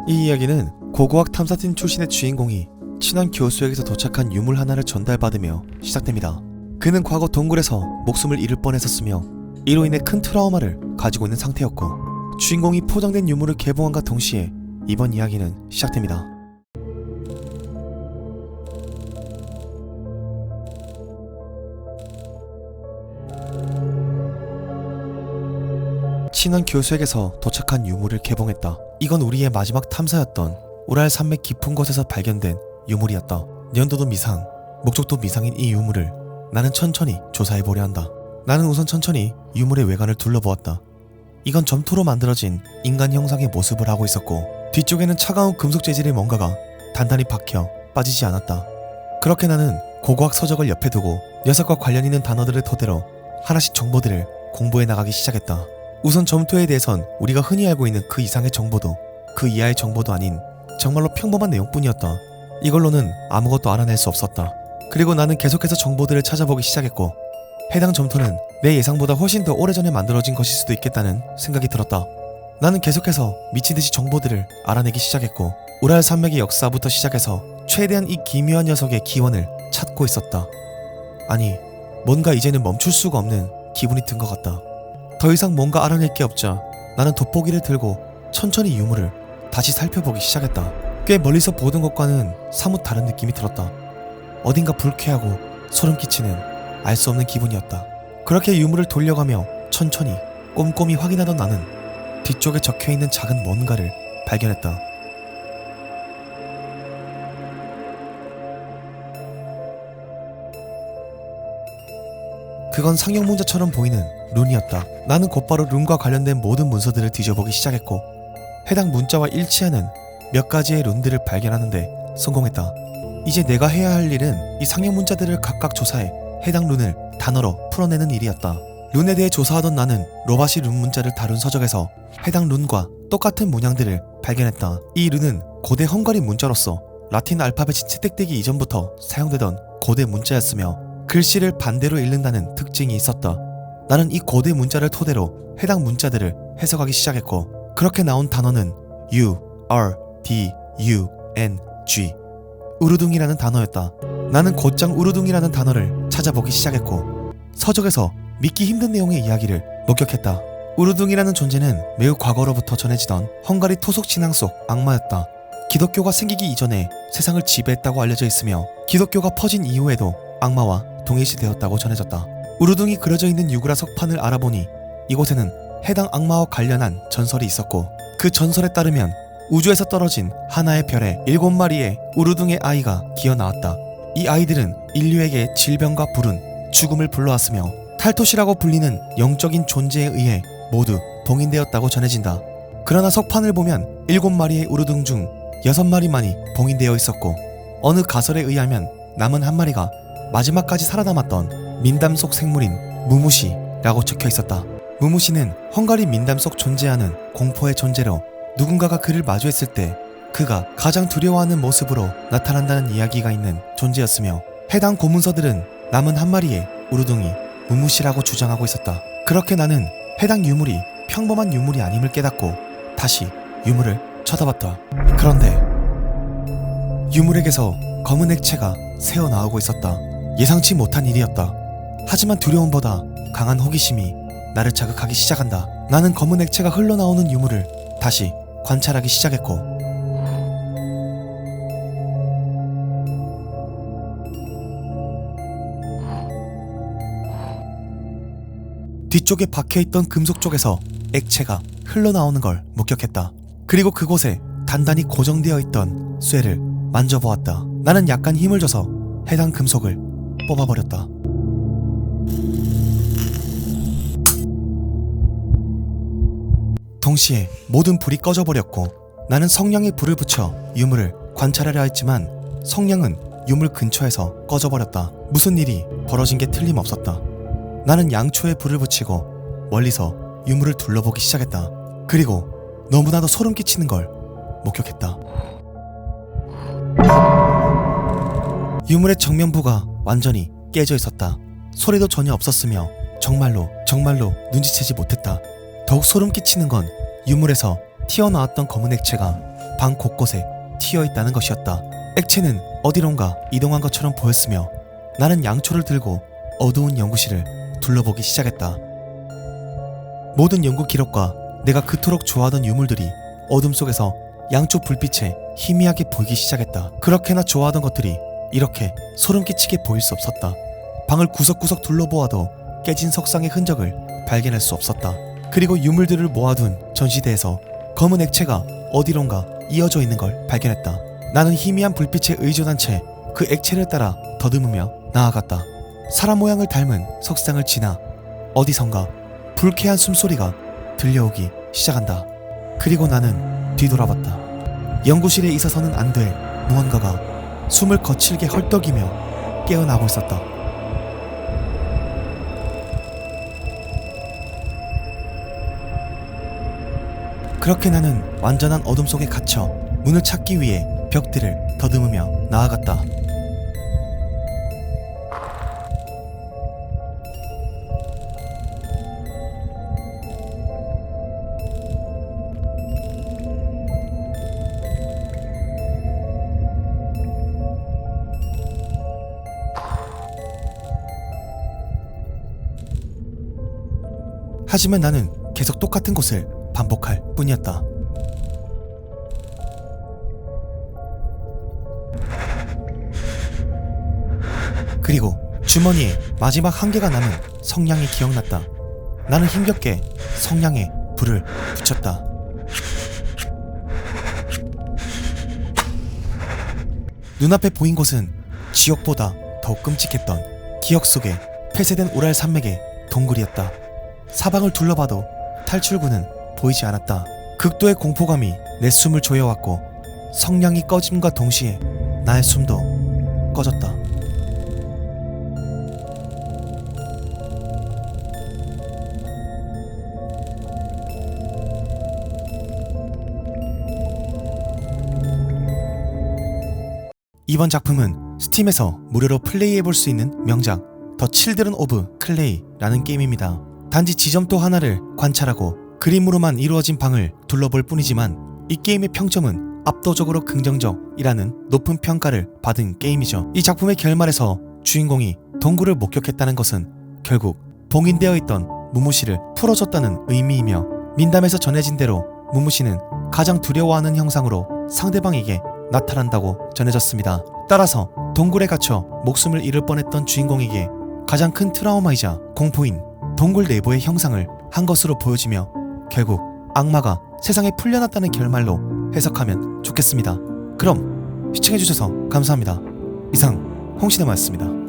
이 이야기는 고고학 탐사팀 출신의 주인공이 친한 교수에게서 도착한 유물 하나를 전달받으며 시작됩니다. 그는 과거 동굴에서 목숨을 잃을 뻔했었으며 이로 인해 큰 트라우마를 가지고 있는 상태였고, 주인공이 포장된 유물을 개봉함과 동시에 이번 이야기는 시작됩니다. 친한 교수에게서 도착한 유물을 개봉했다. 이건 우리의 마지막 탐사였던 우랄 산맥 깊은 곳에서 발견된 유물이었다. 연도도 미상, 목적도 미상인 이 유물을 나는 천천히 조사해보려 한다. 나는 우선 천천히 유물의 외관을 둘러보았다. 이건 점토로 만들어진 인간 형상의 모습을 하고 있었고, 뒤쪽에는 차가운 금속 재질의 뭔가가 단단히 박혀 빠지지 않았다. 그렇게 나는 고고학 서적을 옆에 두고 녀석과 관련 있는 단어들을 토대로 하나씩 정보들을 공부해 나가기 시작했다. 우선 점토에 대해선 우리가 흔히 알고 있는 그 이상의 정보도 그 이하의 정보도 아닌 정말로 평범한 내용뿐이었다. 이걸로는 아무것도 알아낼 수 없었다. 그리고 나는 계속해서 정보들을 찾아보기 시작했고, 해당 점토는 내 예상보다 훨씬 더 오래전에 만들어진 것일 수도 있겠다는 생각이 들었다. 나는 계속해서 미친듯이 정보들을 알아내기 시작했고, 우랄 산맥의 역사부터 시작해서 최대한 이 기묘한 녀석의 기원을 찾고 있었다. 아니, 뭔가 이제는 멈출 수가 없는 기분이 든 것 같다. 더 이상 뭔가 알아낼 게 없자 나는 돋보기를 들고 천천히 유물을 다시 살펴보기 시작했다. 꽤 멀리서 보던 것과는 사뭇 다른 느낌이 들었다. 어딘가 불쾌하고 소름 끼치는 알 수 없는 기분이었다. 그렇게 유물을 돌려가며 천천히 꼼꼼히 확인하던 나는 뒤쪽에 적혀있는 작은 뭔가를 발견했다. 그건 상형 문자처럼 보이는 룬이었다. 나는 곧바로 룬과 관련된 모든 문서들을 뒤져보기 시작했고, 해당 문자와 일치하는 몇 가지의 룬들을 발견하는데 성공했다. 이제 내가 해야 할 일은 이 상형 문자들을 각각 조사해 해당 룬을 단어로 풀어내는 일이었다. 룬에 대해 조사하던 나는 로바시 룬 문자를 다룬 서적에서 해당 룬과 똑같은 문양들을 발견했다. 이 룬은 고대 헝가리 문자로서 라틴 알파벳이 채택되기 이전부터 사용되던 고대 문자였으며 글씨를 반대로 읽는다는 특징이 있었다. 나는 이 고대 문자를 토대로 해당 문자들을 해석하기 시작했고, 그렇게 나온 단어는 U, R, D, U, N, G 우르둥이라는 단어였다. 나는 곧장 우르둥이라는 단어를 찾아보기 시작했고, 서적에서 믿기 힘든 내용의 이야기를 목격했다. 우르둥이라는 존재는 매우 과거로부터 전해지던 헝가리 토속 신앙 속 악마였다. 기독교가 생기기 이전에 세상을 지배했다고 알려져 있으며, 기독교가 퍼진 이후에도 악마와 동일시되었다고 전해졌다. 우르둥이 그려져 있는 유그라 석판을 알아보니 이곳에는 해당 악마와 관련한 전설이 있었고, 그 전설에 따르면 우주에서 떨어진 하나의 별에 7마리의 우르둥의 아이가 기어나왔다. 이 아이들은 인류에게 질병과 불운, 죽음을 불러왔으며 탈토시라고 불리는 영적인 존재에 의해 모두 봉인되었다고 전해진다. 그러나 석판을 보면 7마리의 우르둥 중 6마리만이 봉인되어 있었고, 어느 가설에 의하면 남은 한 마리가 마지막까지 살아남았던 민담 속 생물인 무무시라고 적혀 있었다. 무무시는 헝가리 민담 속 존재하는 공포의 존재로 누군가가 그를 마주했을 때 그가 가장 두려워하는 모습으로 나타난다는 이야기가 있는 존재였으며, 해당 고문서들은 남은 한 마리의 우르둥이 무무시라고 주장하고 있었다. 그렇게 나는 해당 유물이 평범한 유물이 아님을 깨닫고 다시 유물을 쳐다봤다. 그런데 유물에게서 검은 액체가 새어나오고 있었다. 예상치 못한 일이었다. 하지만 두려움보다 강한 호기심이 나를 자극하기 시작한다. 나는 검은 액체가 흘러나오는 유물을 다시 관찰하기 시작했고, 뒤쪽에 박혀있던 금속 쪽에서 액체가 흘러나오는 걸 목격했다. 그리고 그곳에 단단히 고정되어 있던 쇠를 만져보았다. 나는 약간 힘을 줘서 해당 금속을 뽑아버렸다. 동시에 모든 불이 꺼져버렸고, 나는 성냥에 불을 붙여 유물을 관찰하려 했지만 성냥은 유물 근처에서 꺼져버렸다. 무슨 일이 벌어진 게 틀림없었다. 나는 양초에 불을 붙이고 멀리서 유물을 둘러보기 시작했다. 그리고 너무나도 소름 끼치는 걸 목격했다. 유물의 정면부가 완전히 깨져 있었다. 소리도 전혀 없었으며 정말로 눈치채지 못했다. 더욱 소름 끼치는 건 유물에서 튀어나왔던 검은 액체가 방 곳곳에 튀어있다는 것이었다. 액체는 어디론가 이동한 것처럼 보였으며 나는 양초를 들고 어두운 연구실을 둘러보기 시작했다. 모든 연구 기록과 내가 그토록 좋아하던 유물들이 어둠 속에서 양초 불빛에 희미하게 보이기 시작했다. 그렇게나 좋아하던 것들이 이렇게 소름 끼치게 보일 수 없었다. 방을 구석구석 둘러보아도 깨진 석상의 흔적을 발견할 수 없었다. 그리고 유물들을 모아둔 전시대에서 검은 액체가 어디론가 이어져 있는 걸 발견했다. 나는 희미한 불빛에 의존한 채 그 액체를 따라 더듬으며 나아갔다. 사람 모양을 닮은 석상을 지나 어디선가 불쾌한 숨소리가 들려오기 시작한다. 그리고 나는 뒤돌아봤다. 연구실에 있어서는 안 될 무언가가 숨을 거칠게 헐떡이며 깨어나고 있었다. 그렇게 나는 완전한 어둠 속에 갇혀 문을 찾기 위해 벽들을 더듬으며 나아갔다. 하지만 나는 계속 똑같은 곳을 반복할 뿐이었다. 그리고 주머니에 마지막 한 개가 남은 성냥이 기억났다. 나는 힘겹게 성냥에 불을 붙였다. 눈앞에 보인 곳은 지옥보다 더욱 끔찍했던 기억 속의 폐쇄된 우랄 산맥의 동굴이었다. 사방을 둘러봐도 탈출구는 보이지 않았다. 극도의 공포감이 내 숨을 조여왔고 성냥이 꺼짐과 동시에 나의 숨도 꺼졌다. 이번 작품은 스팀에서 무료로 플레이해볼 수 있는 명작 더 칠드런 오브 클레이라는 게임입니다. 단지 지점도 하나를 관찰하고 그림으로만 이루어진 방을 둘러볼 뿐이지만 이 게임의 평점은 압도적으로 긍정적이라는 높은 평가를 받은 게임이죠. 이 작품의 결말에서 주인공이 동굴을 목격했다는 것은 결국 봉인되어 있던 무무씨를 풀어줬다는 의미이며 민담에서 전해진 대로 무무씨는 가장 두려워하는 형상으로 상대방에게 나타난다고 전해졌습니다. 따라서 동굴에 갇혀 목숨을 잃을 뻔했던 주인공에게 가장 큰 트라우마이자 공포인 동굴 내부의 형상을 한 것으로 보여지며 결국 악마가 세상에 풀려났다는 결말로 해석하면 좋겠습니다. 그럼 시청해주셔서 감사합니다. 이상 홍시네마였습니다.